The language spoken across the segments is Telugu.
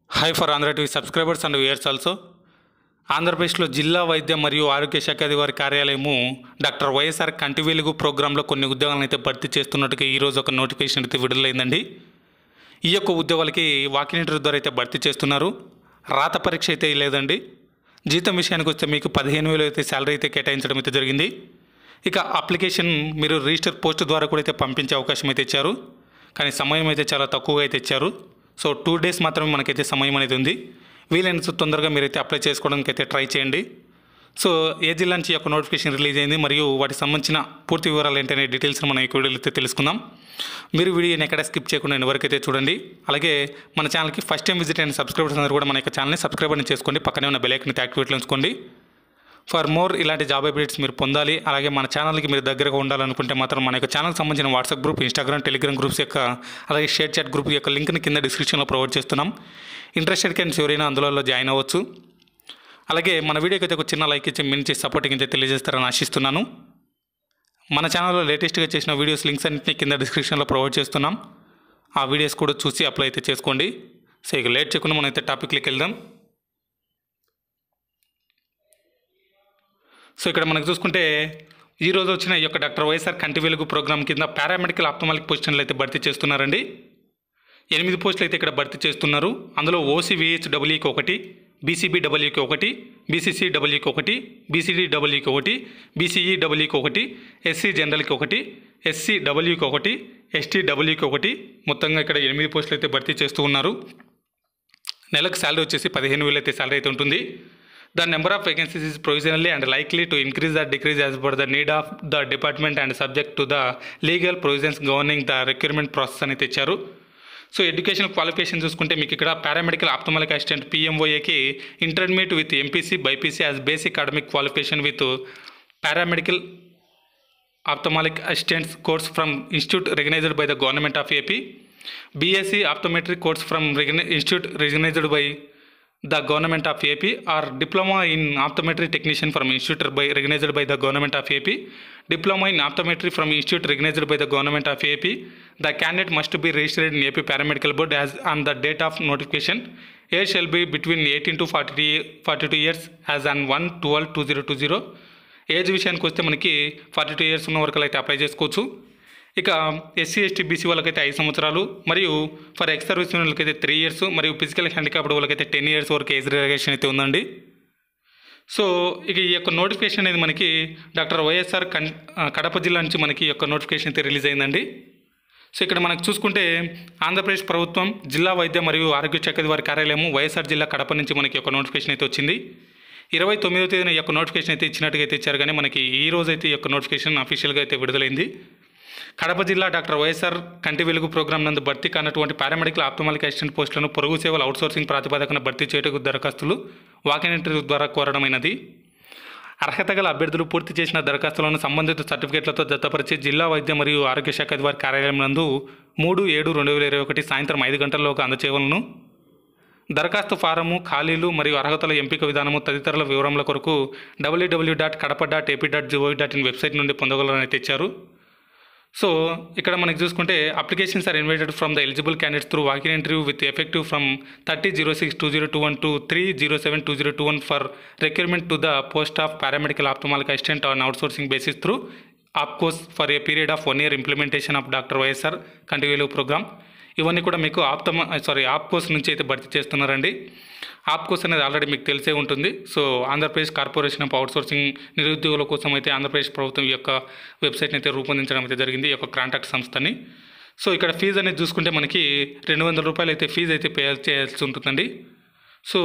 Hi for Andhra TV subscribers and viewers also. ఆంధ్రప్రదేశ్లో జిల్లా వైద్య మరియు ఆరోగ్య శాఖ అధికారి కార్యాలయము డాక్టర్ వైఎస్ఆర్ కంటి వెలుగు ప్రోగ్రాంలో కొన్ని ఉద్యోగాలను అయితే భర్తీ చేస్తున్నట్టుగా ఈరోజు ఒక నోటిఫికేషన్ అయితే విడుదలైందండి. ఈ యొక్క ఉద్యోగాలకి వాకిన్ ఇంటర్వ్యూ ద్వారా అయితే భర్తీ చేస్తున్నారు. రాత పరీక్ష అయితే లేదండి. జీతం విషయానికి వస్తే మీకు 15,000 అయితే శాలరీ అయితే కేటాయించడం అయితే జరిగింది. ఇక అప్లికేషన్ మీరు రిజిస్టర్ పోస్ట్ ద్వారా కూడా అయితే పంపించే అవకాశం అయితే ఇచ్చారు. కానీ సమయం అయితే చాలా తక్కువగా అయితే ఇచ్చారు. సో 2 days మాత్రమే మనకైతే సమయం అనేది ఉంది. వీలైనంత తొందరగా మీరైతే అప్లై చేసుకోవడానికి అయితే ట్రై చేయండి. సో ఏ జిల్లా నుంచి యొక్క నోటిఫికేషన్ రిలీజ్ అయింది మరియు వాటికి సంబంధించిన పూర్తి వివరాలు ఏంటనే డీటెయిల్స్ మనం ఈ వీడియోలో అయితే తెలుసుకుందాం. మీరు వీడియోని ఎక్కడ స్కిప్ చేయకుండా ఎవరికైతే చూడండి. అలాగే మన ఛానల్కి ఫస్ట్ టైం విజిట్ అయిన సబ్స్క్రైబర్స్ అందరూ కూడా మన యొక్క ఛానల్ని సబ్స్క్రైబ్ చేసుకోండి. పక్కనే ఉన్న బెల్ ఐకాన్ని యాక్టివేట్లో ఉంచుకోండి. ఫర్ మోర్ ఇలాంటి జాబ్ అప్డేట్స్ మీరు పొందాలి. అలాగే మన ఛానల్కి మీరు దగ్గరగా ఉండాలనుకుంటే మాత్రం మన యొక్క ఛానల్కి సంబంధించిన WhatsApp group, Instagram, Telegram groups యొక్క అలాగే షేర్ చాట్ గ్రూప్ యొక్క లింక్ని కింద డిస్క్రిప్షన్లో ప్రొవైడ్ చేస్తున్నాం. ఇంట్రెస్టెడ్ క్యాండిడేట్స్ ఎవరైనా అందులో జాయిన్ అవ్వచ్చు. అలాగే మన వీడియోకి అయితే ఒక చిన్న లైక్ ఇచ్చి మించి సపోర్టింగ్ అయితే తెలియజేస్తారని ఆశిస్తున్నాను. మన ఛానల్లో లేటెస్ట్గా చేసిన వీడియోస్ లింక్స్ అన్నింటినీ కింద డిస్క్రిప్షన్లో ప్రొవైడ్ చేస్తున్నాం. ఆ వీడియోస్ కూడా చూసి అప్లై అయితే చేసుకోండి. సో ఇక లేట్ చేయకుండా మనం అయితే టాపిక్లోకి వెళ్దాం. సో ఇక్కడ మనకు చూసుకుంటే ఈరోజు వచ్చిన ఈ యొక్క doctor YSR Kanti Velugu programme కింద పారామెడికల్ ఆప్థమాలిక్ పొజిషన్లు అయితే భర్తీ చేస్తున్నారండి. 8 పోస్టులు అయితే ఇక్కడ భర్తీ చేస్తున్నారు. అందులో OCVHWకి 1, BCBWకి 1, BCCWకి 1, BCDWకి 1, BCEWకి 1, SC జనరల్కి 1, SCWకి 1, STWకి 1, మొత్తంగా ఇక్కడ 8 పోస్టులు అయితే భర్తీ చేస్తూ ఉన్నారు. నెలకు శాలరీ వచ్చేసి 15,000 అయితే శాలరీ అయితే ఉంటుంది. The number of vacancies is provisionally and likely to increase or decrease as per the need of the department and subject to the legal provisions governing the recruitment process అని తెచ్చారు. సో ఎడ్యుకేషనల్ క్వాలిఫికేషన్ చూసుకుంటే మీకు ఇక్కడ పారామెడికల్ ఆప్థమాలిక్ అసిస్టెంట్ PMOAకి intermediate with MPC BPC as basic academic qualification with paramedical ophthalmic assistants course from institute recognized by the government of AP, BSc optometry course from institute recognized by the government of AP, or diploma in optometry technician from institute recognized by the government of AP, diploma in optometry from institute recognized by the government of AP. The candidate must be registered in AP paramedical board as on the date of notification. Age shall be between 18 to 42 years as on 1/12/2020. Age విషయానికి వస్తే మనకి 42 years ఉన్న వరకు అయితే అప్లై చేసుకోవచ్చు. ఇక SC ST BC వాళ్ళకైతే 5 సంవత్సరాలు మరియు ఫర్ ఎక్స్ సర్వీస్ వాళ్ళకైతే 3 years మరియు ఫిజికల్ హ్యాండిక్యాప్డ్ వాళ్ళకైతే 10 years వరకు ఏజ్ రిలాక్సేషన్ అయితే ఉందండి. సో ఇక ఈ యొక్క నోటిఫికేషన్ అనేది మనకి డాక్టర్ వైఎస్ఆర్ కడప జిల్లా నుంచి మనకి ఈ యొక్క నోటిఫికేషన్ అయితే రిలీజ్ అయిందండి. సో ఇక్కడ మనకు చూసుకుంటే ఆంధ్రప్రదేశ్ ప్రభుత్వం జిల్లా వైద్య మరియు ఆరోగ్య శాఖ వారి కార్యాలయం వైఎస్ఆర్ జిల్లా కడప నుంచి మనకి ఒక నోటిఫికేషన్ అయితే వచ్చింది. 29వ తేదీన ఈ యొక్క నోటిఫికేషన్ అయితే ఇచ్చినట్టుగా అయితే ఇచ్చారు. కానీ మనకి ఈ రోజు అయితే ఈ యొక్క నోటిఫికేషన్ అఫీషియల్గా అయితే విడుదలైంది. కడప జిల్లా డాక్టర్ వైఎస్ఆర్ కంటి వెలుగు ప్రోగ్రాం నందు భర్తీ కానటువంటి పారామెడికల్ ఆప్థమాలిక్ అసిస్టెంట్ పోస్టులను పొరుగు సేవల అవుట్సోర్సింగ్ ప్రాతిపదికన భర్తీ చేయటకు దరఖాస్తులు వాకిన్ ఇంటర్వ్యూ ద్వారా కోరడమైనది. అర్హత గల అభ్యర్థులు పూర్తి చేసిన దరఖాస్తులను సంబంధిత సర్టిఫికేట్లతో జతపరిచి జిల్లా వైద్య మరియు ఆరోగ్య శాఖ అధికారి కార్యాలయం నందు 3/7/2021 సాయంత్రం 5 గంటల్లోగా అందచేయవలను. దరఖాస్తు ఫారము, ఖాళీలు మరియు అర్హతల ఎంపిక విధానము తదితరుల వివరముల కొరకు www.kadapa.ap.gov.in వెబ్సైట్ నుండి పొందగలరని తెచ్చారు. సో ఇక్కడ మనకి చూసుకుంటే applications are invited from the eligible candidates through walk-in interview with effective from 30/06/2021 to 3/07/2021 for recruitment to the post of paramedical ophthalmic assistant on outsourcing basis through APCOS for a period of 1 year implementation of doctor YSR Kanti Velugu programme. ఇవన్నీ కూడా మీకు ఆప్కోస్ నుంచి అయితే భర్తీ చేస్తున్నారండి. ఆప్కోస్ అనేది ఆల్రెడీ మీకు తెలిసే ఉంటుంది. So Andhra Pradesh corporation of outsourcing నిరుద్యోగుల కోసం అయితే ఆంధ్రప్రదేశ్ ప్రభుత్వం ఈ యొక్క వెబ్సైట్ని అయితే రూపొందించడం అయితే జరిగింది, ఈ యొక్క కాంట్రాక్ట్ సంస్థని. సో ఇక్కడ ఫీజు అనేది చూసుకుంటే మనకి 200 రూపాయలు అయితే ఫీజు అయితే పే చేయాల్సి ఉంటుందండి. So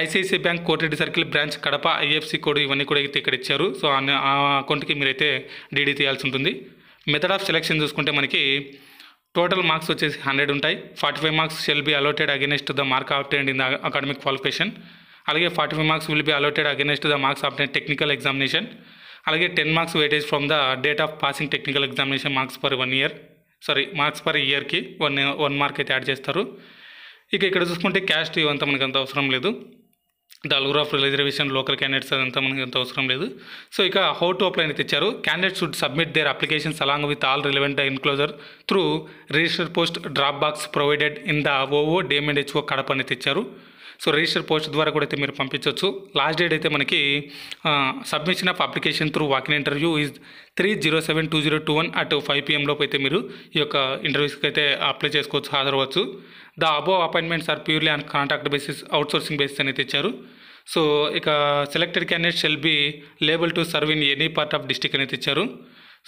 ICICI bank Koti Reddy circle branch Kadapa IFSC code ఇవన్నీ కూడా అయితే ఇక్కడ ఇచ్చారు. సో ఆ అకౌంట్కి మీరైతే DD తీయాల్సి ఉంటుంది. మెథడ్ ఆఫ్ సెలెక్షన్ చూసుకుంటే మనకి టోటల్ మార్క్స్ వచ్చేసి 100 ఉంటాయి. 45 marks shall be allotted against the mark obtained in the academic qualification. అలాగే 45 marks will be allotted against the marks obtained technical examination. అలాగే 10 marks weightage from the date of passing technical examination marks per ఇయర్కి 1 mark అయితే యాడ్ చేస్తారు. ఇక ఇక్కడ చూసుకుంటే క్యాస్ట్ ఇవంతా మనకు అంత అవసరం లేదు. ద అల్గోర్ ఆఫ్ రిజర్వేషన్ లోకల్ క్యాండిడేట్స్ అదంతా మనకి అంత అవసరం లేదు. సో ఇక హౌ టు అప్లై అని తెచ్చారు. Candidate should submit their applications along with all relevant enclosure through register post drop box provided in the oh DMHO Kadapa అని తెచ్చారు. సో రిజిస్టర్ పోస్ట్ ద్వారా కూడా అయితే మీరు పంపించవచ్చు. లాస్ట్ డేట్ అయితే మనకి submission of application through walk-in interview is 3/07/2021 at 5 PM లోపు అయితే మీరు ఈ యొక్క ఇంటర్వ్యూస్కి అయితే అప్లై చేసుకోవచ్చు, హాజరవచ్చు. The above appointments are purely on contract basis outsourcing basis అని తెచ్చారు. సో ఇక selected candidate shall be liable to serve in any part of district అని తెచ్చారు.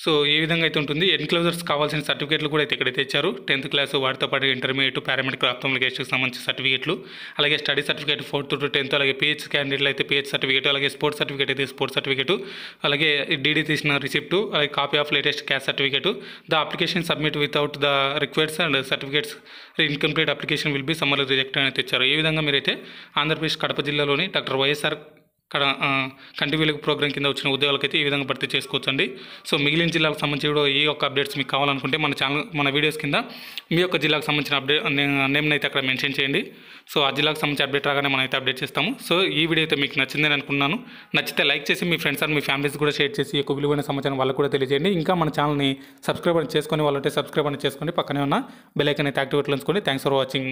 సో ఏ విధంగా అయితే ఉంటుంది, ఎన్క్లోజర్స్ కావాల్సిన సర్టిఫికేట్లు కూడా అయితే ఇక్కడ తెచ్చారు. 10th క్లాస్ వాటితో పాటు ఇంటర్మీడియట్ పారామెడికల్ ఆప్థాల్మిక్ సంబంధించిన సర్టిఫికేట్లు, అలాగే study certificate 4th to 10th, అలాగే PH క్యాండిడేట్లు అయితే PH సర్టిఫికేట్, అలాగే స్పోర్ట్స్ సర్టిఫికేట్ అయితే స్పోర్ట్స్ సర్టిఫికేట్, అలాగే DD తీసిన రిసిప్ట్, అలాగే copy of latest caste certificate. The application submit without the requireds and certificates incomplete application will be summarily rejected అని తెచ్చారు. ఈ విధంగా మీరైతే ఆంధ్రప్రదేశ్ కడప జిల్లాలోని doctor YSR Kanti Velugu programme కింద వచ్చిన ఉద్యోగాలకైతే ఈ విధంగా భర్తీ చేసుకోవచ్చండి. సో మిగిలిన జిల్లాలకు సంబంధించి కూడా ఈ యొక్క అప్డేట్స్ మీకు కావాలనుకుంటే మన వీడియోస్ కింద మీ యొక్క జిల్లాకు సంబంధించిన నేమ్ని అయితే అక్కడ మెన్షన్ చేయండి. సో ఆ జిల్లాకు సంబంధించి అప్డేట్ రాగానే మనం అయితే అప్డేట్ చేస్తాము. సో ఈ వీడియో అయితే మీకు నచ్చిందని అనుకున్నాను. నచ్చితే లైక్ చేసి మీ ఫ్రెండ్స్ అండ్ మీ ఫ్యామిలీస్ కూడా షేర్ చేసి ఈ యొక్క విలువైన సమాచారం వాళ్ళకు కూడా తెలియజేయండి. ఇంకా మన ఛానల్ని సబ్స్క్రైబ్ చేసుకొని వాళ్ళంటే సబ్స్క్రైబ్ చేసుకోండి. పక్కనే ఉన్న బెల్ ఐకాన్ అయితే యాక్టివేట్లో ఉంచుకోండి. Thanks for watching.